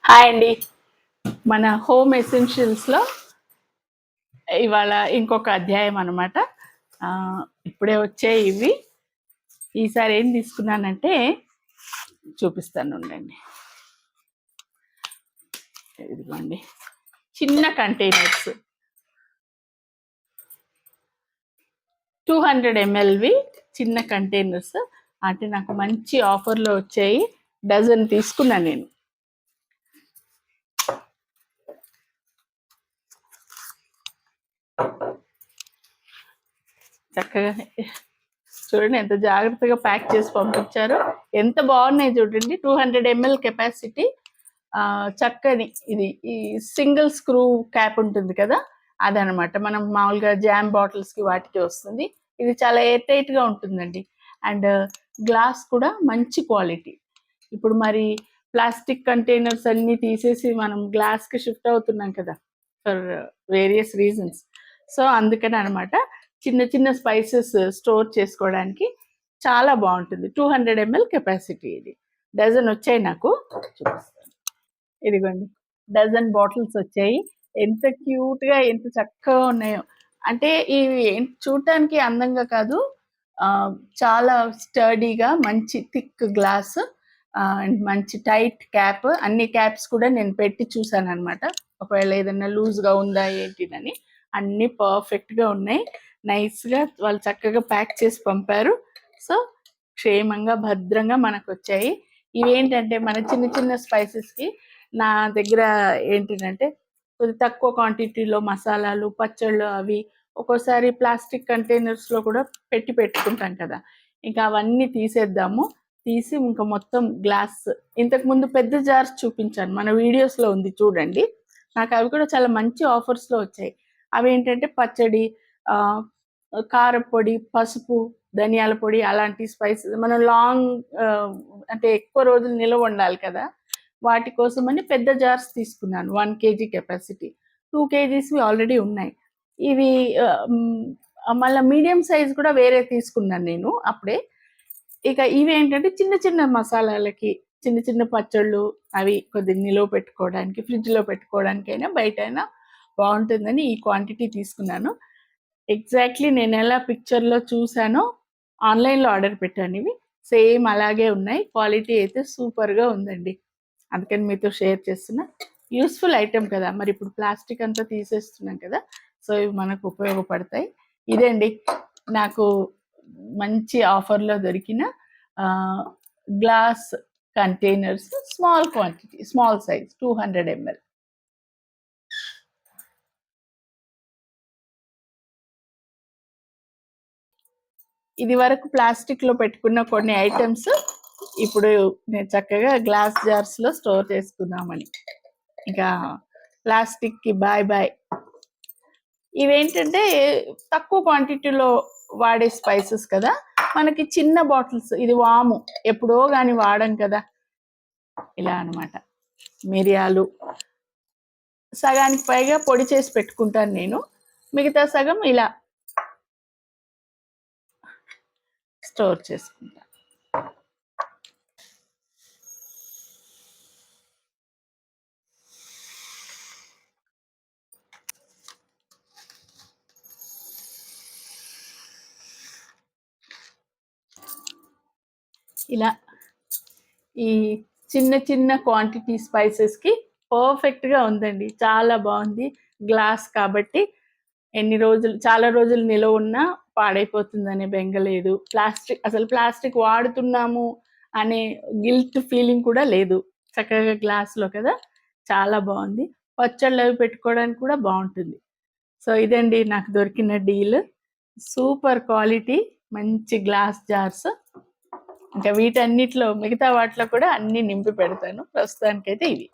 Hi అండి. మన home ఎసెన్షియల్స్లో ఇవాళ ఇంకొక అధ్యాయం అనమాట. ఇప్పుడే వచ్చాయి ఇవి. ఈసారి ఏం తీసుకున్నానంటే చూపిస్తాను ఉండండి. ఇదిగోండి చిన్న కంటైనర్స్ 200 mlవి చిన్న కంటైనర్స్. అంటే నాకు మంచి ఆఫర్లో వచ్చాయి. డజన్ తీసుకున్నాను నేను. చక్కగా చూడండి ఎంత జాగ్రత్తగా ప్యాక్ చేసి పంపించారు. ఎంత బాగున్నాయి చూడండి. 200 ml కెపాసిటీ. చక్కని ఇది ఈ సింగిల్ స్క్రూ క్యాప్ ఉంటుంది కదా, అదనమాట. మనం మామూలుగా జామ్ బాటిల్స్కి వాటికి వస్తుంది. ఇది చాలా ఎయిర్ టైట్గా ఉంటుందండి. అండ్ గ్లాస్ కూడా మంచి క్వాలిటీ. ఇప్పుడు మరి ప్లాస్టిక్ కంటైనర్స్ అన్నీ తీసేసి మనం గ్లాస్కి షిఫ్ట్ అవుతున్నాం కదా, ఫర్ వేరియస్ రీజన్స్. సో అందుకని అనమాట చిన్న చిన్న స్పైసెస్ స్టోర్ చేసుకోవడానికి చాలా బాగుంటుంది. 200 ml కెపాసిటీ. ఇది డజన్ వచ్చాయి నాకు. చూపిస్తాను. ఇదిగోండి డజన్ బాటిల్స్ వచ్చాయి. ఎంత క్యూట్గా ఎంత చక్కగా ఉన్నాయో. అంటే ఇవి చూడటానికి అందంగా కాదు, చాలా స్టడీగా మంచి థిక్ గ్లాస్ అండ్ మంచి టైట్ క్యాప్. అన్ని క్యాప్స్ కూడా నేను పెట్టి చూసాను అనమాట, ఒకవేళ ఏదైనా లూజ్గా ఉందా ఏంటినని. అన్నీ పర్ఫెక్ట్గా ఉన్నాయి. నైస్గా వాళ్ళు చక్కగా ప్యాక్ చేసి పంపారు. సో క్షేమంగా భద్రంగా మనకు వచ్చాయి. ఇవేంటంటే మన చిన్న చిన్న స్పైసెస్కి నా దగ్గర ఏంటిదంటే కొద్ది తక్కువ క్వాంటిటీలో మసాలాలు, పచ్చళ్ళు అవి ఒక్కోసారి ప్లాస్టిక్ కంటైనర్స్లో కూడా పెట్టుకుంటాం కదా, ఇంకా అవన్నీ తీసేద్దాము. తీసి ఇంకా మొత్తం గ్లాస్. ఇంతకుముందు పెద్ద జార్స్ చూపించాను, మన వీడియోస్లో ఉంది చూడండి. నాకు అవి కూడా చాలా మంచి ఆఫర్స్లో వచ్చాయి. అవి ఏంటంటే పచ్చడి, కారపొడి, పసుపు, ధనియాల పొడి, అలాంటి స్పైసెస్ మనం లాంగ్ అంటే ఎక్కువ రోజులు నిల్వ ఉండాలి కదా, వాటి కోసమని పెద్ద జార్స్ తీసుకున్నాను. 1 kg కెపాసిటీ. 2 kgs ఆల్రెడీ ఉన్నాయి. ఇవి మళ్ళీ మీడియం సైజ్ కూడా వేరే తీసుకున్నాను నేను అప్పుడే. ఇక ఇవి ఏంటంటే చిన్న చిన్న మసాలాలకి, చిన్న చిన్న పచ్చళ్ళు అవి కొద్దిగా నిలువ పెట్టుకోవడానికి, ఫ్రిడ్జ్లో పెట్టుకోవడానికైనా బయటైనా బాగుంటుందని ఈ క్వాంటిటీ తీసుకున్నాను. ఎగ్జాక్ట్లీ నేను ఎలా పిక్చర్లో చూసానో ఆన్లైన్లో ఆర్డర్ పెట్టాను. ఇవి సేమ్ అలాగే ఉన్నాయి. క్వాలిటీ అయితే సూపర్గా ఉందండి. అందుకని మీతో షేర్ చేస్తున్నా. యూస్ఫుల్ ఐటెం కదా, మరి ఇప్పుడు ప్లాస్టిక్ అంతా తీసేస్తున్నాం కదా, సో ఇవి మనకు ఉపయోగపడతాయి. ఇదండి నాకు మంచి ఆఫర్లో దొరికిన glass containers, small quantity, small size 200 ml. ఇది వరకు ప్లాస్టిక్లో పెట్టుకున్న కొన్ని ఐటమ్స్ ఇప్పుడు నేను చక్కగా గ్లాస్ జార్స్లో స్టోర్ చేసుకుందామని. ఇంకా ప్లాస్టిక్కి బాయ్ బాయ్. ఇవేంటంటే తక్కువ క్వాంటిటీలో వాడే స్పైసెస్ కదా, మనకి చిన్న బాటిల్స్. ఇది వాము ఎప్పుడో కానీ వాడం కదా, ఇలా అనమాట. మిరియాలు సగానికి పైగా పొడి చేసి పెట్టుకుంటాను నేను, మిగతా సగం ఇలా స్టోర్ చేసుకుంటాను. ఇలా ఈ చిన్న చిన్న క్వాంటిటీ స్పైసెస్కి పర్ఫెక్ట్గా ఉందండి. చాలా బాగుంది. గ్లాస్ కాబట్టి ఎన్ని రోజులు, చాలా రోజులు నిలవ ఉన్నా పాడైపోతుందనే బెంగ లేదు. అసలు ప్లాస్టిక్ వాడుతున్నాము అనే గిల్ట్ ఫీలింగ్ కూడా లేదు. చక్కగా గ్లాస్లో కదా, చాలా బాగుంది. పచ్చళ్ళు అవి పెట్టుకోవడానికి కూడా బాగుంటుంది. సో ఇదండి నాకు దొరికిన డీల్. సూపర్ క్వాలిటీ మంచి గ్లాస్ జార్స్. ఇంకా వీటన్నిటిలో మిగతా వాటిలో కూడా అన్నీ నింపి పెడతాను. ప్రస్తుతానికైతే ఇవి.